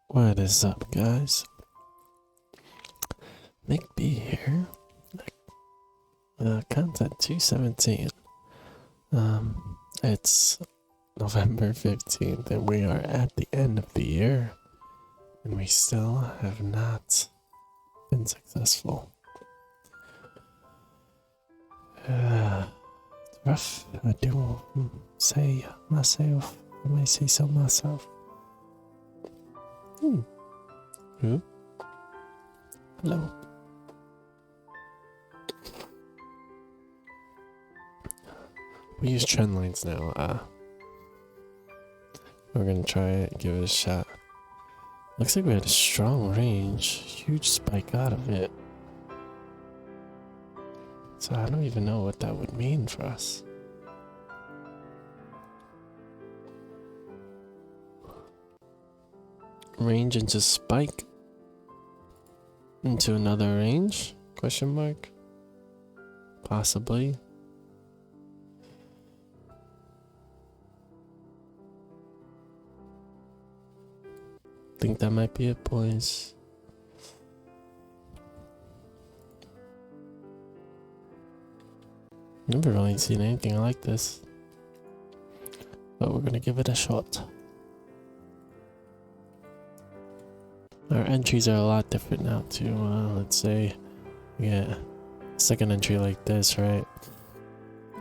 What is up, guys? Nick B here. Content 217. It's November 15th, and we are at the end of the year, and we still have not been successful. It's rough. I do say myself. I may say so myself. Who? Hello. We use Trendlines now. We're gonna try it, give it a shot. Looks like we had a strong range, huge spike out of it. So I don't even know what that would mean for us. Range into spike into another range? Question mark? Possibly. Think that might be it, boys. Never really seen anything like this, but we're gonna give it a shot. Our entries are a lot different now too. Let's say we get a second entry like this, right?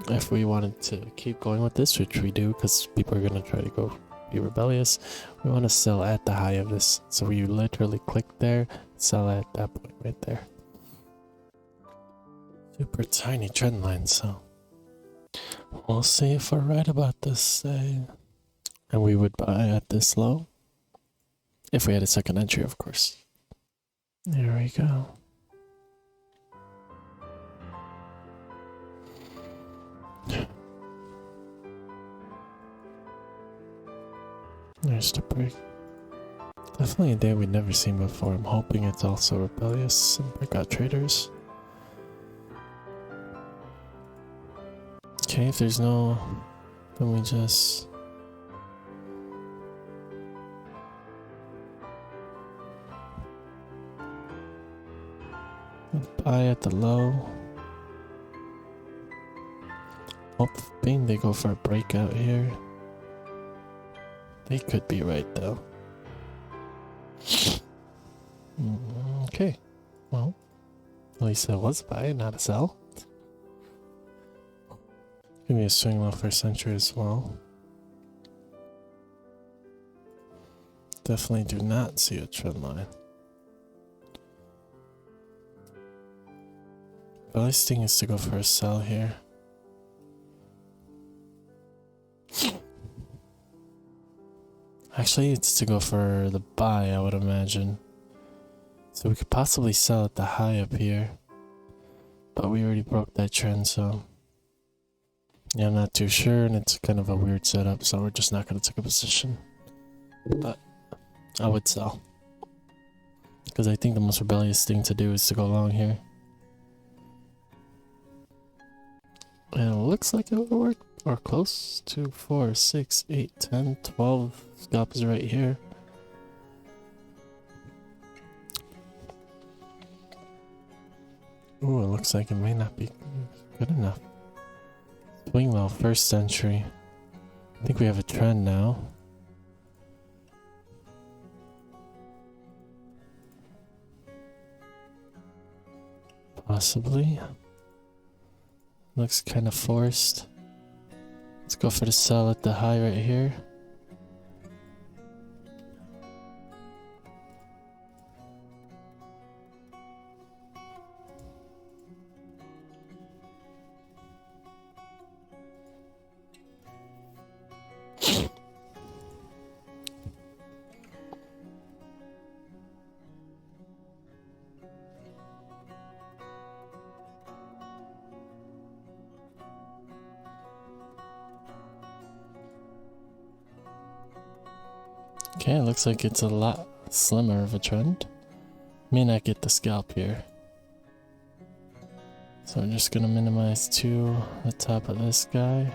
If we wanted to keep going with this, which we do because people are gonna try to go be rebellious, we want to sell at the high of this. So we literally click there, sell at that point right there. Super tiny trend line, so we'll see if we're right about this thing. And we would buy at this low. If we had a second entry, of course. There we go. There's the break. Definitely a day we'd never seen before. I'm hoping it's also rebellious and breakout traders. Okay, if there's no, then we just buy at the low. Hoping they go for a breakout here. They could be right though. Okay, well, at least that was a buy, not a sell. Give me a swing low for century as well. Definitely do not see a trend line. The best thing is to go for a sell here. Actually, it's to go for the buy, I would imagine. So we could possibly sell at the high up here. But we already broke that trend, so yeah, I'm not too sure, and it's kind of a weird setup, so we're just not going to take a position. But I would sell. Because I think the most rebellious thing to do is to go long here. And it looks like it would work. Or close to 4, 6, 8, 10, 12. Scalp is right here. Ooh, it looks like it may not be good enough. Swing low, first century. I think we have a trend now. Possibly. Looks kind of forced. Let's go for the sell at the high right here. Okay, it looks like it's a lot slimmer of a trend. May not get the scalp here. So I'm just gonna minimize to the top of this guy.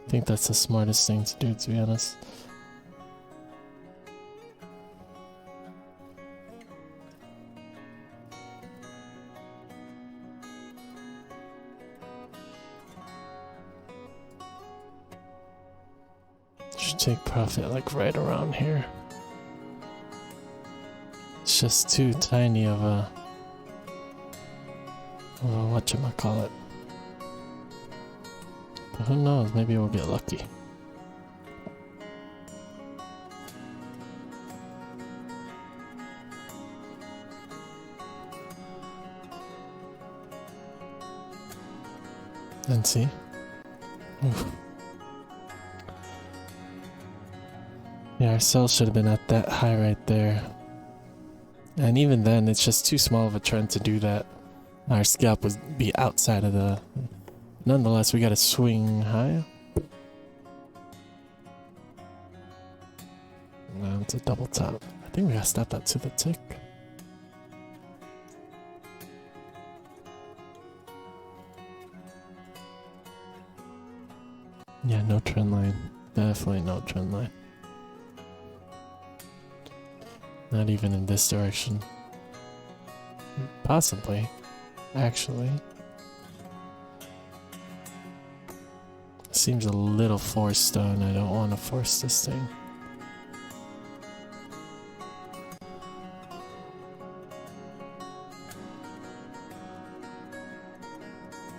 I think that's the smartest thing to do, to be honest. Should take profit like right around here. It's just too tiny of a whatchamacallit. But who knows, maybe we'll get lucky. And see? Oof. Yeah, our sell should have been at that high right there. And even then, it's just too small of a trend to do that. Our scalp would be outside of the... Nonetheless, we gotta swing high. No, it's a double top. I think we gotta stop that to the tick. Yeah, no trend line. Definitely no trend line. Not even in this direction. Possibly. Actually. Seems a little forced though, and I don't want to force this thing.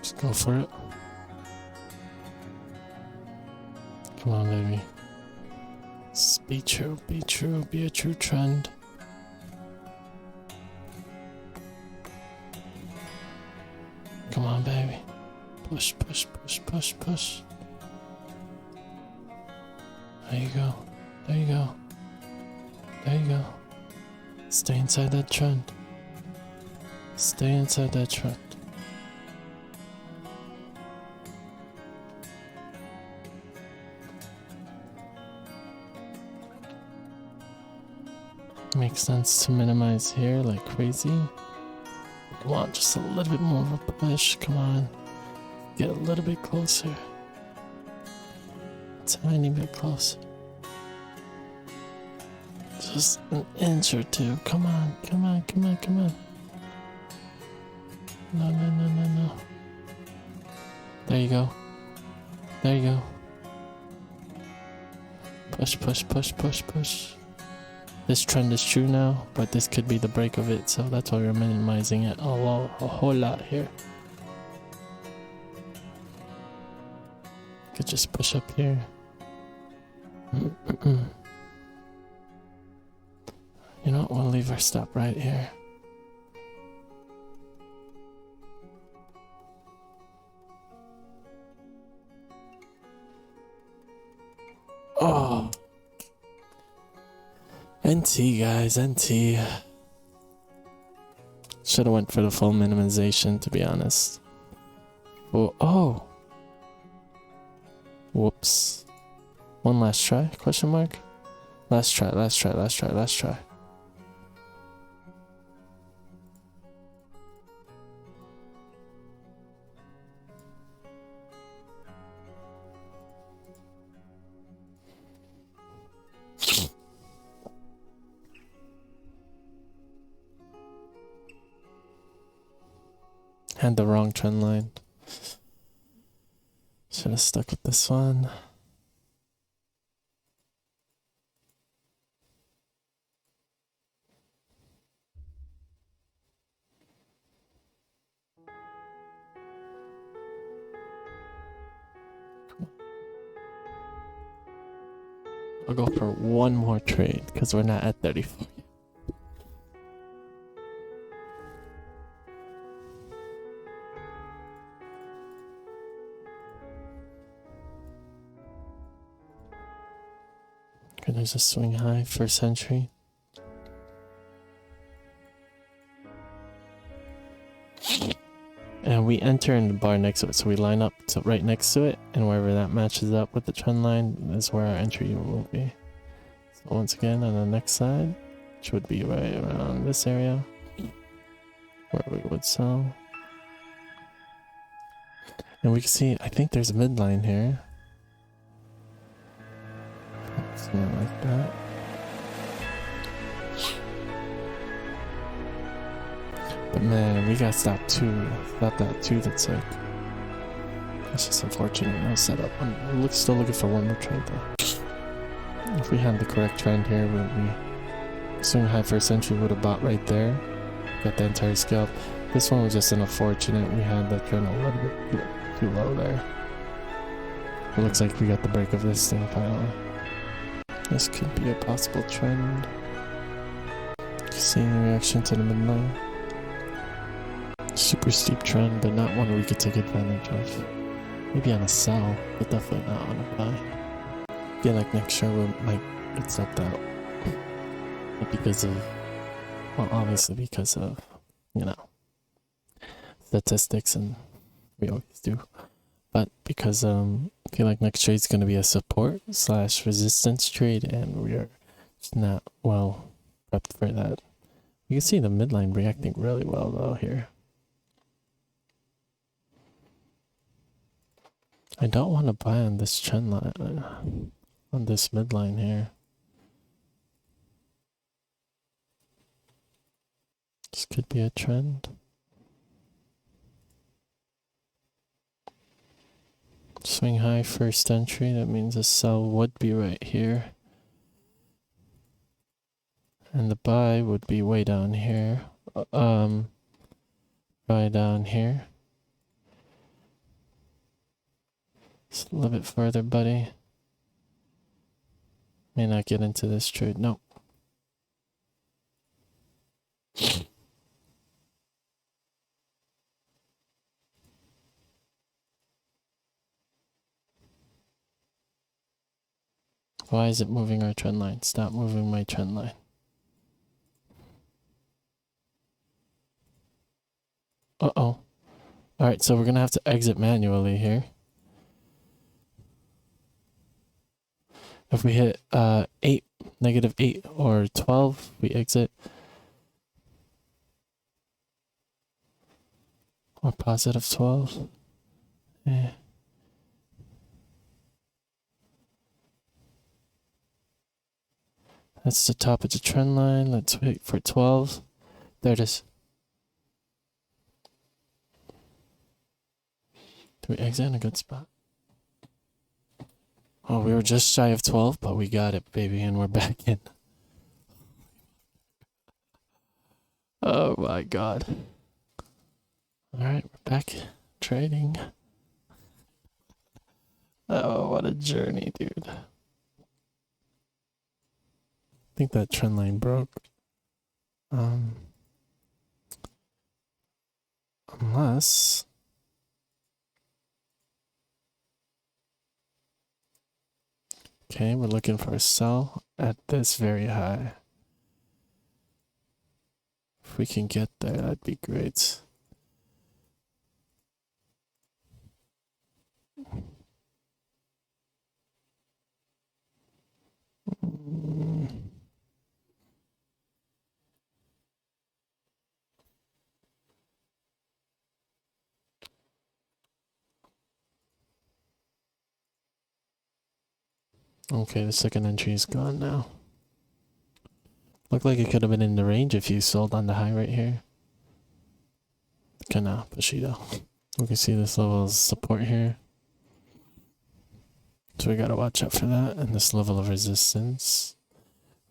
Just go for it. Come on, baby. Be true, be true, be a true trend. Come on, baby. Push, push, push, push, push. There you go. There you go. There you go. Stay inside that trend. Stay inside that trend. Makes sense to minimize here like crazy. Come on, just a little bit more of a push. Come on. Get a little bit closer. Tiny bit closer. Just an inch or two. Come on, come on, come on, come on. No, no, no, no, no. There you go. There you go. Push, push, push, push, push. This trend is true now, but this could be the break of it, so that's why we're minimizing it a whole lot here. Could just push up here. You know what, we'll leave our stop right here. Oh! NT, guys, NT. Should've went for the full minimization, to be honest. Oh! Whoops. One last try? Question mark? Last try, last try, last try, last try. Had the wrong trend line. Should have stuck with this one. I'll go for one more trade because we're not at 34 yet. Okay, there's a swing high first entry. And we enter in the bar next to it, so we line up to right next to it, and wherever that matches up with the trend line is where our entry will be. So once again, on the next side, which would be right around this area, where we would sell. And we can see, I think there's a midline here. like that. But man, we got stopped too. Not that too. That's like, that's just unfortunate. No setup. I'm still looking for one more trend though. If we had the correct trend here, we swing high first entry would have bought right there. Got the entire scalp. This one was just unfortunate. We had that trend a little bit too low there. It looks like we got the break of this thing finally. This could be a possible trend. Seeing a reaction to the midline. Super steep trend, but not one we could take advantage of. Maybe on a sell, but definitely not on a buy. I feel like next year we might accept that. Not because of, well, obviously because of, you know, statistics, and we always do. But because I feel like next trade is going to be a support / resistance trade, and we are just not well prepped for that. You can see the midline reacting really well though here. I don't want to buy on this trend line, on this midline here. This could be a trend. Swing high first entry, that means a sell would be right here. And the buy would be way down here. Buy down here. Just a little bit further, buddy. May not get into this trade. Nope. Why is it moving our trend line? Stop moving my trend line. Uh-oh. Alright, so we're going to have to exit manually here. If we hit -8 or 12, we exit. Or +12. Yeah. That's the top of the trend line. Let's wait for 12. There it is. Do we exit in a good spot? Oh, we were just shy of 12, but we got it, baby, and we're back in. Oh my god. Alright, we're back trading. Oh, what a journey, dude. I think that trend line broke. Unless... Okay, we're looking for a sell at this very high. If we can get there, that'd be great. Okay, the second entry is gone now. Looked like it could have been in the range if you sold on the high right here. Kinda pushy though. We can see this level of support here. So we gotta watch out for that, and this level of resistance.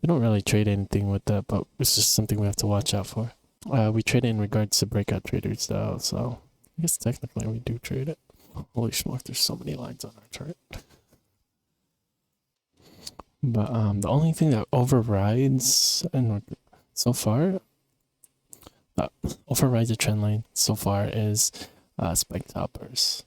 We don't really trade anything with that, but it's just something we have to watch out for. We trade it in regards to breakout traders though, so I guess technically we do trade it. Holy smoke, there's so many lines on our chart. But the only thing that overrides, and so far, overrides the trend line so far is spike toppers.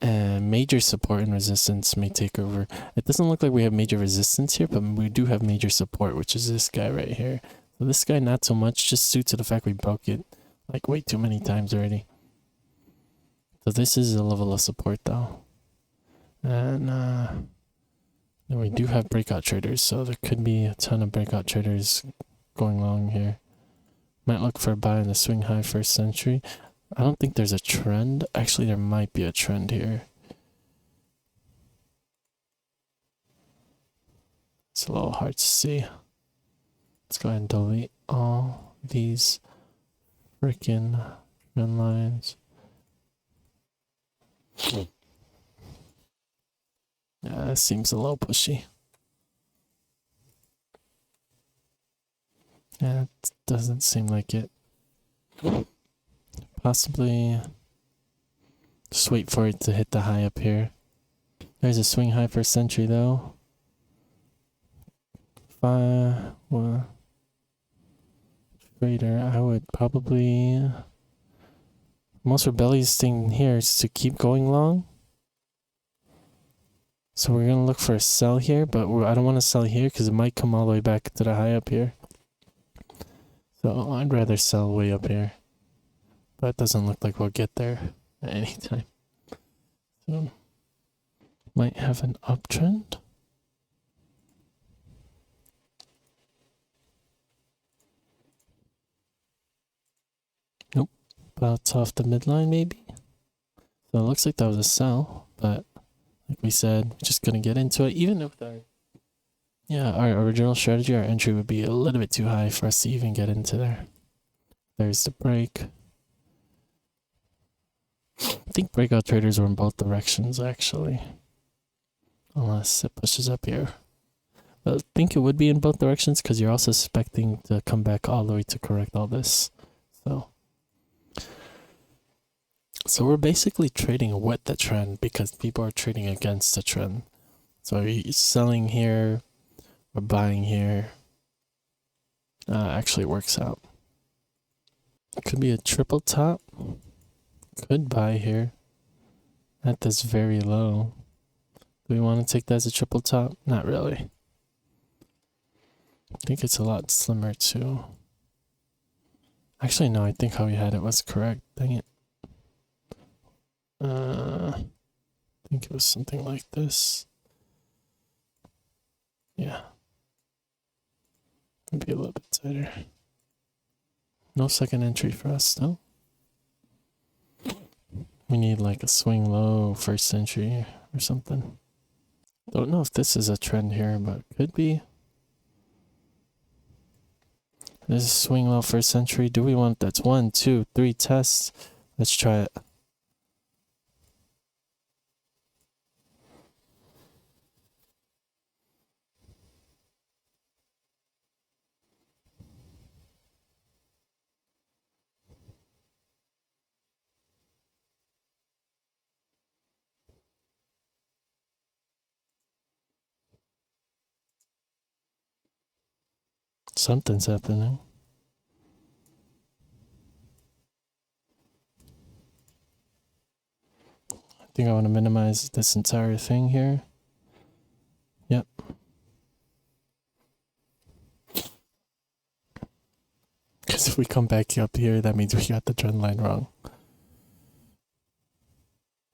And major support and resistance may take over. It doesn't look like we have major resistance here, but we do have major support, which is this guy right here. So this guy not so much, just due to the fact we broke it like way too many times already. So this is a level of support though. And then we do have breakout traders, so there could be a ton of breakout traders going long here. Might look for a buy in the swing high first entry. I don't think there's a trend. Actually, there might be a trend here. It's a little hard to see. Let's go ahead and delete all these freaking trend lines. Yeah, that seems a little pushy. Yeah, it doesn't seem like it. Possibly just wait for it to hit the high up here. There's a swing high for a century though. Trader, I would probably... Most rebellious thing here is to keep going long. So we're going to look for a sell here, but I don't want to sell here because it might come all the way back to the high up here. So I'd rather sell way up here. But it doesn't look like we'll get there at any time. So might have an uptrend. Nope. Bounce off the midline maybe. So it looks like that was a sell, but like we said, we're just gonna get into it. Even if our original strategy, our entry would be a little bit too high for us to even get into there. There's the break. I think breakout traders are in both directions actually. Unless it pushes up here. But I think it would be in both directions because you're also expecting to come back all the way to correct all this. So we're basically trading with the trend because people are trading against the trend. So you're selling here or buying here. Actually works out. It could be a triple top. Could buy here. At this very low. Do we want to take that as a triple top? Not really. I think it's a lot slimmer too. Actually, no, I think how we had it was correct. Dang it. I think it was something like this. Yeah. Maybe a little bit tighter. No second entry for us though. We need like a swing low first entry or something. Don't know if this is a trend here, but could be. This is swing low first entry. Do we want that's 1, 2, 3 tests? Let's try it. Something's happening. I think I want to minimize this entire thing here. Yep. Because if we come back up here, that means we got the trend line wrong.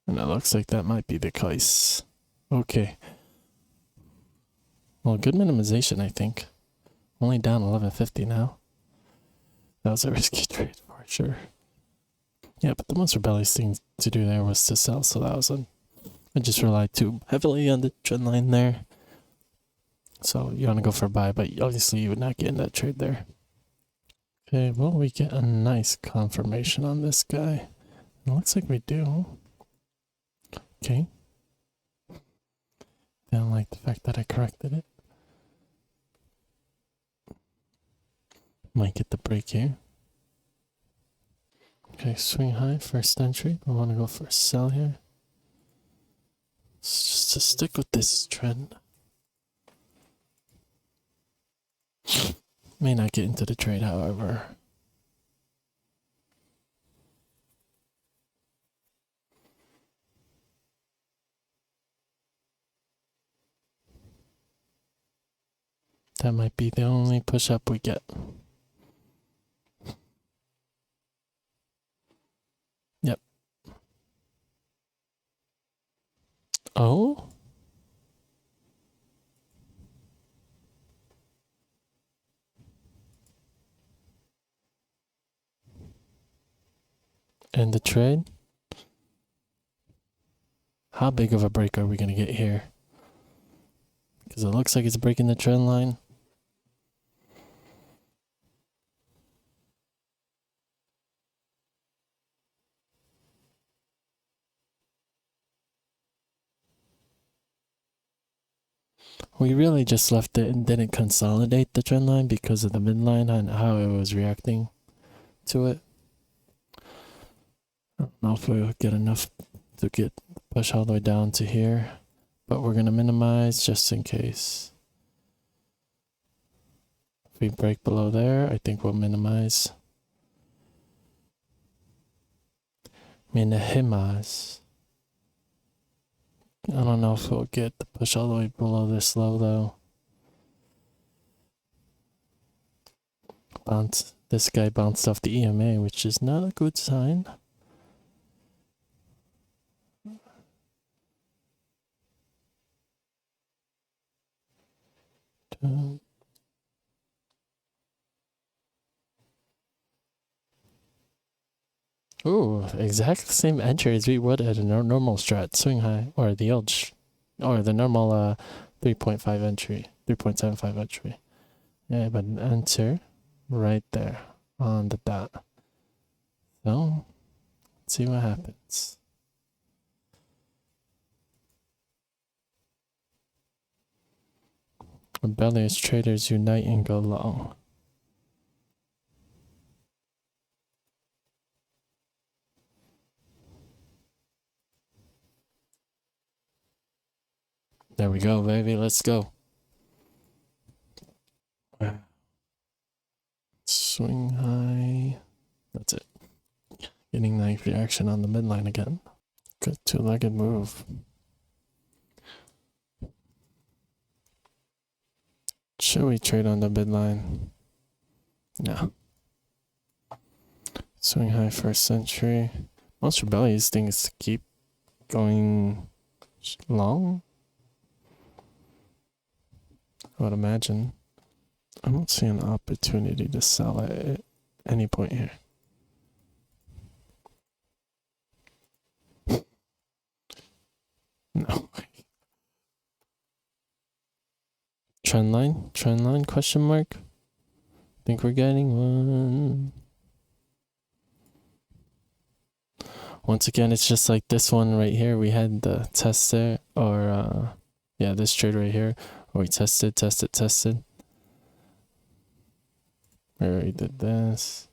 And it looks like that might be the case. Okay. Well, good minimization, I think. Only down 1150 now. That was a risky trade for sure. Yeah, but the most rebellious thing to do there was to sell, so that was I just relied too heavily on the trend line there. So you want to go for a buy, but obviously you would not get in that trade there. Okay, well, we get a nice confirmation on this guy. It looks like we do. Okay. Don't like the fact that I corrected it. Might get the break here. Okay, swing high, first entry. I want to go for a sell here. It's just to stick with this trend. May not get into the trade, however. That might be the only push up we get. Yep. Oh? And the trade? How big of a break are we going to get here? Because Because it looks like it's breaking the trend line. We really just left it and didn't consolidate the trend line because of the midline and how it was reacting to it. I don't know if we'll get enough to get push all the way down to here, but we're gonna minimize just in case. If we break below there, I think we'll minimize. Minimize. I don't know if we'll get the push all the way below this low though. This guy bounced off the EMA, which is not a good sign. Ooh, exact same entry as we would at a normal strat swing high, or the old, or the normal 3.5 entry, 3.75 entry. Yeah, but enter right there on the dot. So, let's see what happens. Rebellious traders unite and go long. There we go, baby. Let's go. Swing high. That's it. Getting nice reaction on the midline again. Good two-legged move. Should we trade on the midline? No. Swing high first century. Most rebellious thing is to keep going long. I would imagine. I don't see an opportunity to sell at any point here. No. Trendline, question mark? Think we're getting one. Once again, it's just like this one right here. We had the test there, or yeah, this trade right here, where we tested. Where we did this.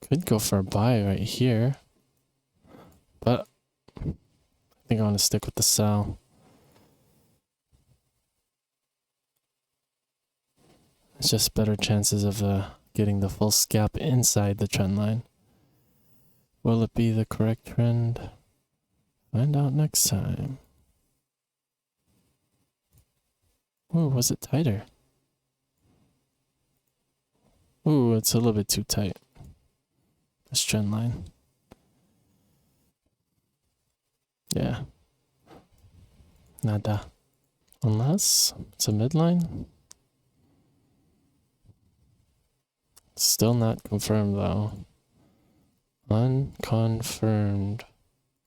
Could go for a buy right here, but I think I want to stick with the sell. It's just better chances of getting the full scalp inside the trend line. Will it be the correct trend? Find out next time. Ooh, was it tighter? Ooh, it's a little bit too tight. This trend line. Yeah. Nada. Unless it's a midline. Still not confirmed though. Unconfirmed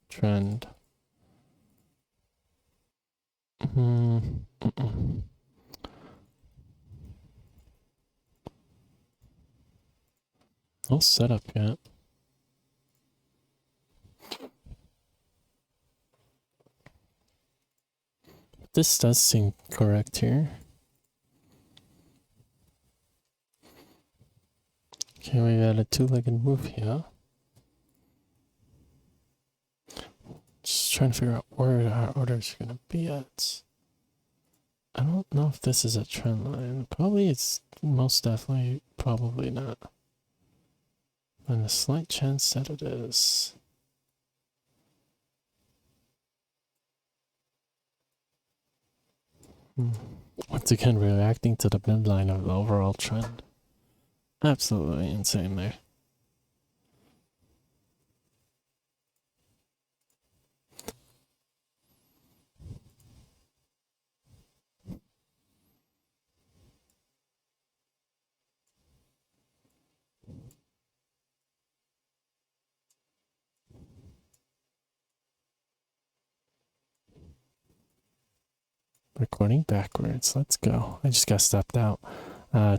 trend. No setup yet. This does seem correct here. Okay, we got a two-legged move here. Just trying to figure out where our orders are gonna be at. I don't know if this is a trend line. Probably it's most definitely probably not. And a slight chance that it is. Once again, reacting to the midline of the overall trend. Absolutely insane there. Recording backwards. Let's go. I just got stopped out.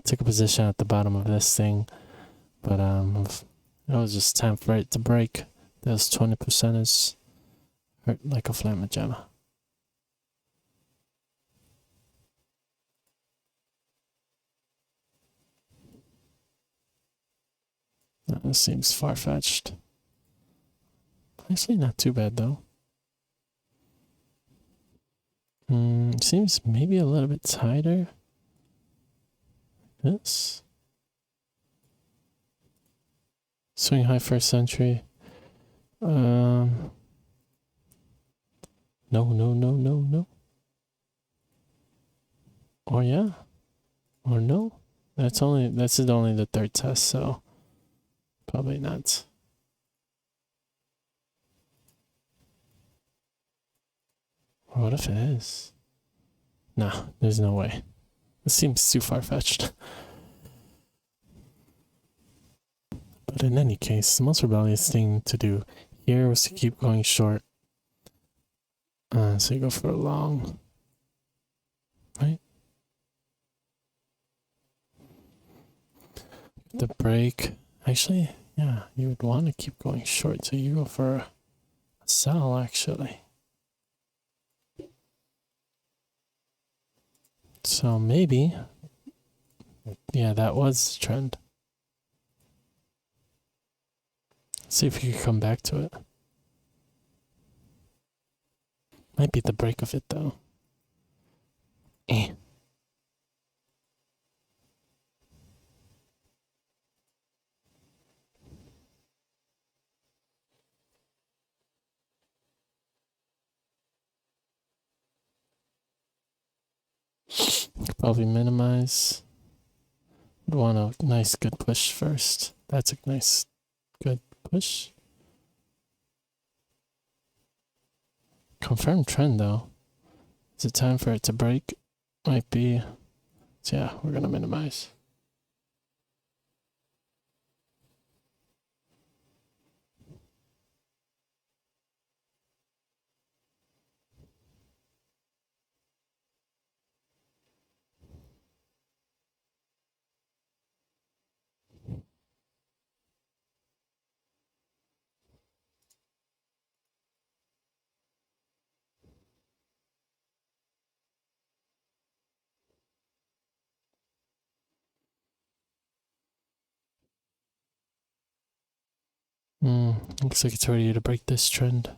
Took a position at the bottom of this thing, but it was just time for it to break. Those 20% hurt like a flamma jamma. That seems far-fetched. Actually, not too bad though. Seems maybe a little bit tighter. This. Swing high first entry. No. Or yeah. Or no. That's only the third test, so probably not. Or what if it is? Nah, there's no way. This seems too far-fetched. But in any case, the most rebellious thing to do here was to keep going short. So you go for a long, right? The break. Actually, yeah, you would want to keep going short, so you go for a sell, actually. So maybe, yeah, that was the trend. Let's see if you can come back to it. Might be the break of it, though. Probably minimize. Would want a nice good push first. That's a nice good push. Confirmed trend though. Is it time for it to break? Might be. So yeah, we're gonna minimize. Looks like it's ready to break this trend.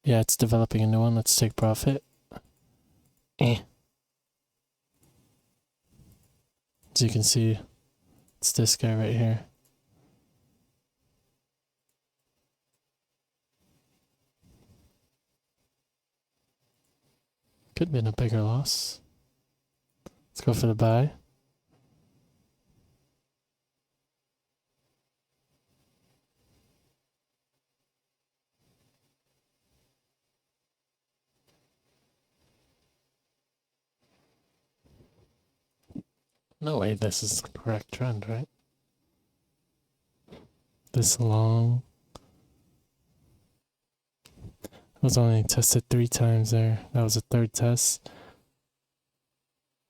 Yeah, it's developing a new one. Let's take profit. As you can see, it's this guy right here. Could have been a bigger loss. Let's go for the buy. No way this is the correct trend, right? This long. It was only tested 3 times there. That was a third test.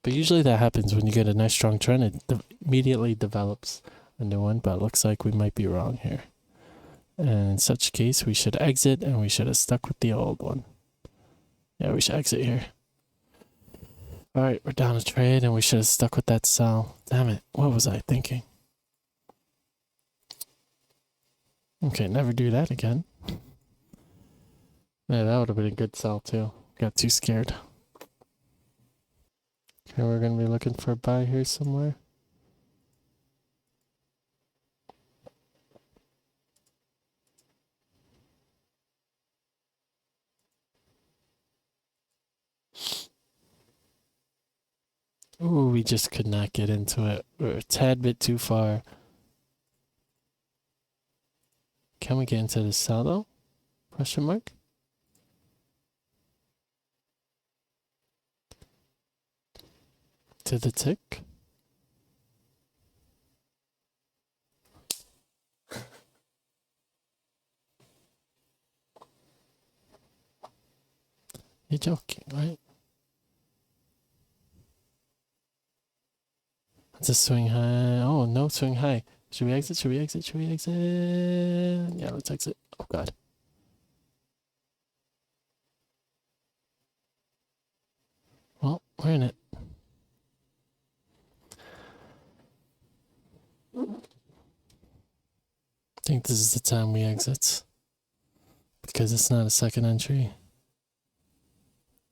But usually that happens when you get a nice strong trend. It immediately develops a new one, but it looks like we might be wrong here. And in such case, we should exit and we should have stuck with the old one. Yeah, we should exit here. Alright, we're down a trade and we should have stuck with that sell. Damn it, what was I thinking? Okay, never do that again. Yeah, that would have been a good sell too. Got too scared. Okay, we're gonna be looking for a buy here somewhere. Ooh, we just could not get into it. We're a tad bit too far. Can we get into the sell though? Question mark? To the tick? You're joking, right? It's a swing high. Oh, no swing high. Should we exit? Should we exit? Should we exit? Yeah, let's exit. Oh, God. Well, we're in it. I think this is the time we exit. Because it's not a second entry.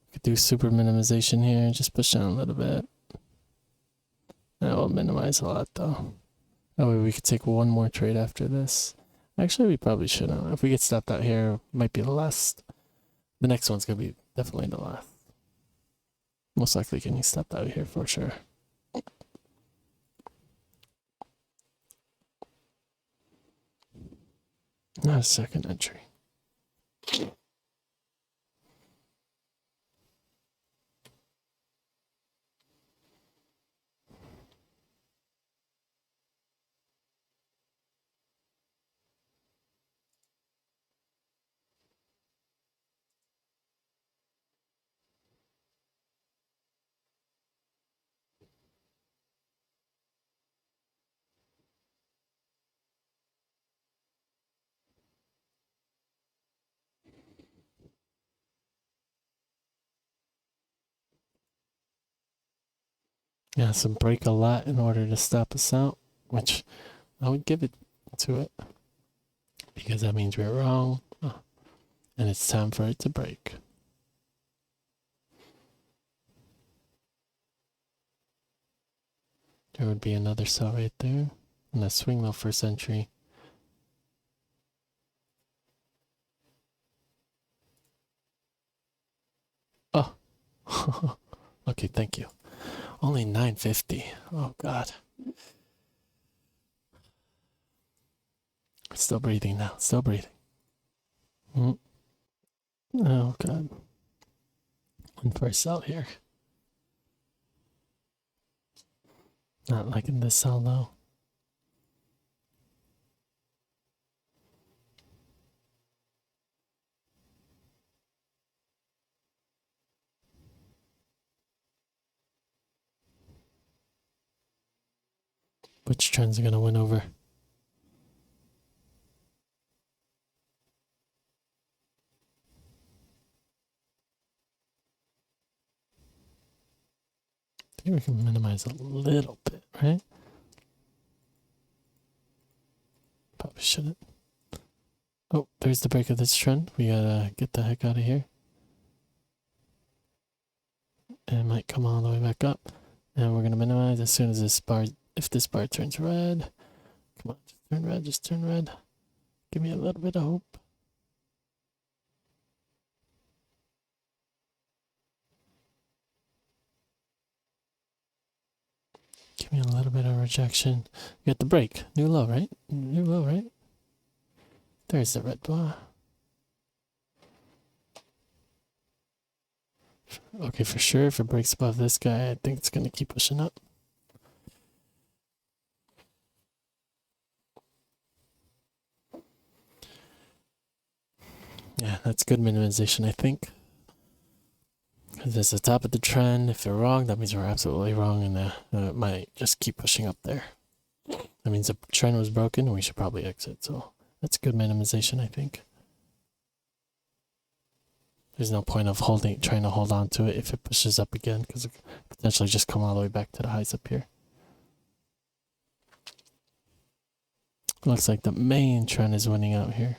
We could do super minimization here. Just push down a little bit. That will minimize a lot, though. That way we could take one more trade after this. Actually, we probably shouldn't. If we get stopped out here, it might be the last. The next one's going to be definitely the last. Most likely getting stopped out here for sure. Not a second entry. Yeah, so break a lot in order to stop us out, which I would give it to it. Because that means we're wrong. Oh, and it's time for it to break. There would be another sell right there. And a swing low first entry. Oh. Okay, thank you. Only 950. Oh, God. Still breathing now. Still breathing. Oh, God. One for a sell here. Not liking this sell though. Which trends are going to win over? I think we can minimize a little bit, right? Probably shouldn't. Oh, there's the break of this trend. We gotta get the heck out of here. And it might come all the way back up. And we're gonna minimize as soon as this bar, if this bar turns red. Come on, just turn red, just turn red. Give me a little bit of hope. Give me a little bit of rejection. You got the break. New low, right? New low, right? There's the red bar. Okay, for sure, if it breaks above this guy, I think it's going to keep pushing up. Yeah, that's good minimization, I think. Because it's the top of the trend. If they're wrong, that means we're absolutely wrong, and it might just keep pushing up there. That means the trend was broken, and we should probably exit. So that's good minimization, I think. There's no point of trying to hold on to it if it pushes up again, because it could potentially just come all the way back to the highs up here. Looks like the main trend is winning out here.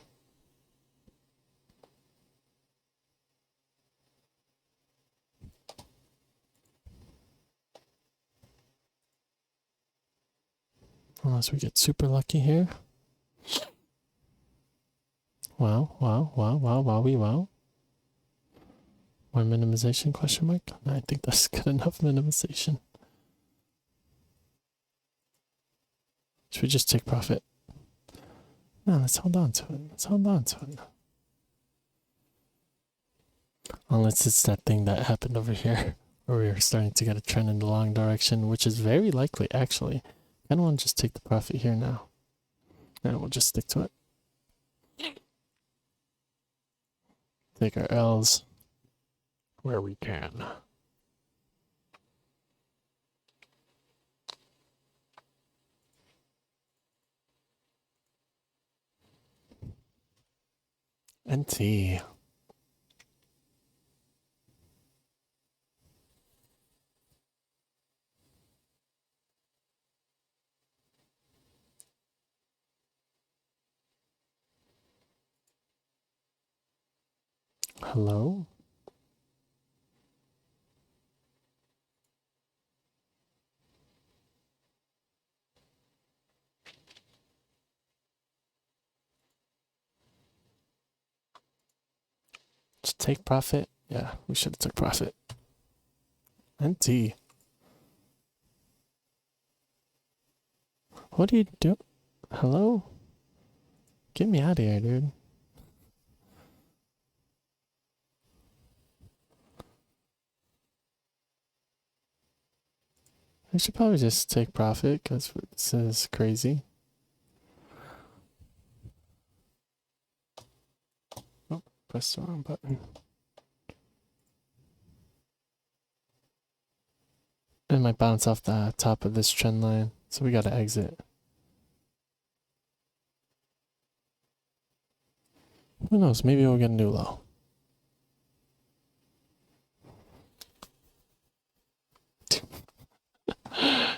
Unless we get super lucky here. Wow, wow, wow, wow, wowie, wow. More minimization, question mark? No, I think that's good enough minimization. Should we just take profit? No, let's hold on to it. Let's hold on to it. Unless it's that thing that happened over here, where we were starting to get a trend in the long direction, which is very likely, actually. I don't want to just take the profit here now. And we'll just stick to it. Take our L's. where we can. NT. Hello? Just take profit? Yeah, we should have took profit. NT. What do you do? Hello? Get me out of here, dude. We should probably just take profit because this is crazy. Oh, pressed the wrong button. It might bounce off the top of this trend line, so we gotta exit. Who knows? Maybe we'll get a new low.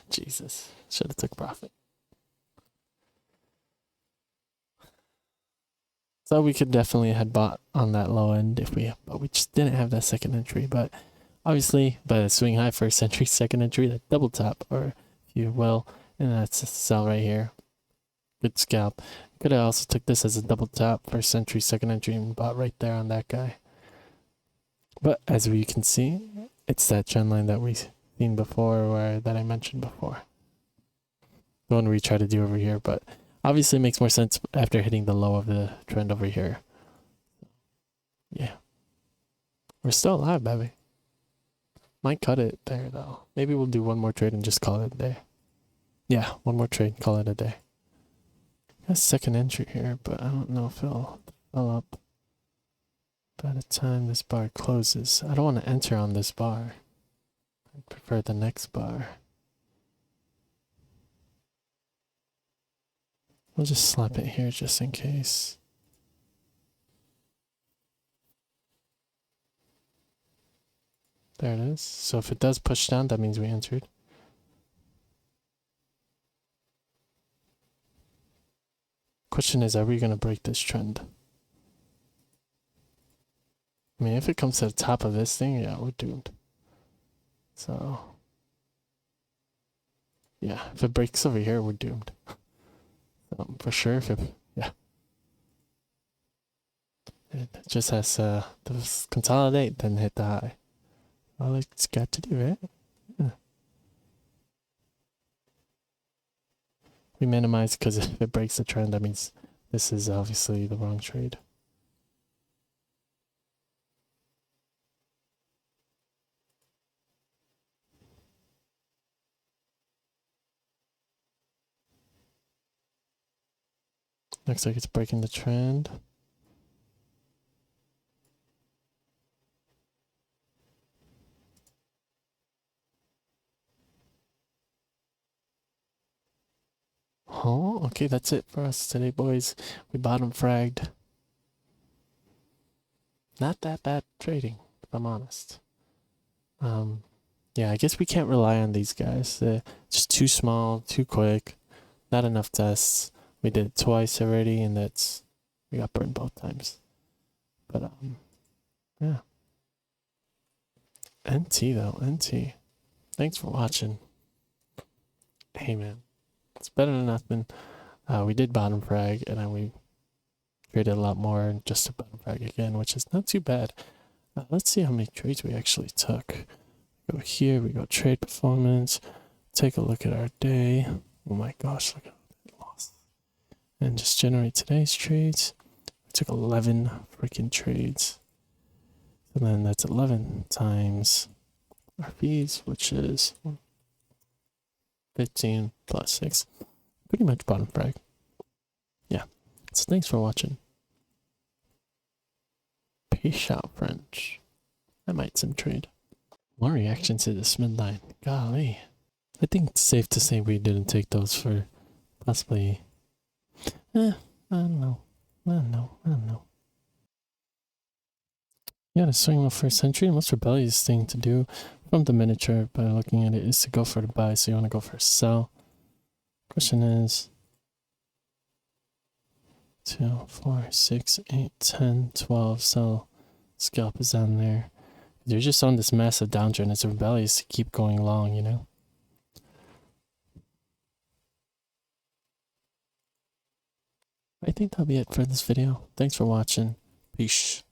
Jesus, should have took profit. So we could definitely had bought on that low end but we just didn't have that second entry. But obviously, by the swing high first entry, second entry, that double top, or if you will, and that's a sell right here. Good scalp. Could have also took this as a double top, first entry, second entry, and bought right there on that guy. But as we can see, it's that trend line that we've seen before, or that I mentioned before. The one we try to do over here, but obviously it makes more sense after hitting the low of the trend over here. Yeah. We're still alive, baby. Might cut it there, though. Maybe we'll do one more trade and just call it a day. Yeah, one more trade, call it a day. Got a second entry here, but I don't know if it'll fill up by the time this bar closes. I don't want to enter on this bar. I prefer the next bar. We'll just slap it here just in case. There it is. So if it does push down, that means we entered. Question is, are we going to break this trend? I mean, if it comes to the top of this thing, yeah, we're doomed. So, yeah, if it breaks over here, we're doomed. For sure, if it, yeah. It just has to consolidate, then hit the high. All it's got to do, right? Yeah. We minimize because if it breaks the trend, that means this is obviously the wrong trade. Looks like it's breaking the trend. Oh, okay, that's it for us today, boys. We bottom fragged. Not that bad trading, if I'm honest. Yeah, I guess we can't rely on these guys. They're just too small, too quick, not enough tests. We did it twice already, and we got burned both times. But yeah. NT though, NT. Thanks for watching. Hey man, it's better than nothing. We did bottom frag, and then we traded a lot more just to bottom frag again, which is not too bad. Let's see how many trades we actually took. Go here, we go trade performance. Take a look at our day. Oh my gosh, look at that loss. And just generate today's trades. We took 11 freaking trades. And then that's 11 times our fees, which is 15 plus 6. Pretty much bottom frag. Yeah. So thanks for watching. Peace out, French. I might sim trade. More reaction to this midline. Golly. I think it's safe to say we didn't take those for possibly... I don't know. I don't know. Yeah, to swing low for a century, the most rebellious thing to do from the miniature by looking at it is to go for the buy, so you want to go for a sell. Question is 2, 4, 6, 8, 10, 12, so scalp is on there. You're just on this massive downtrend. It's rebellious to keep going long, you know? I think that'll be it for this video. Thanks for watching. Peace.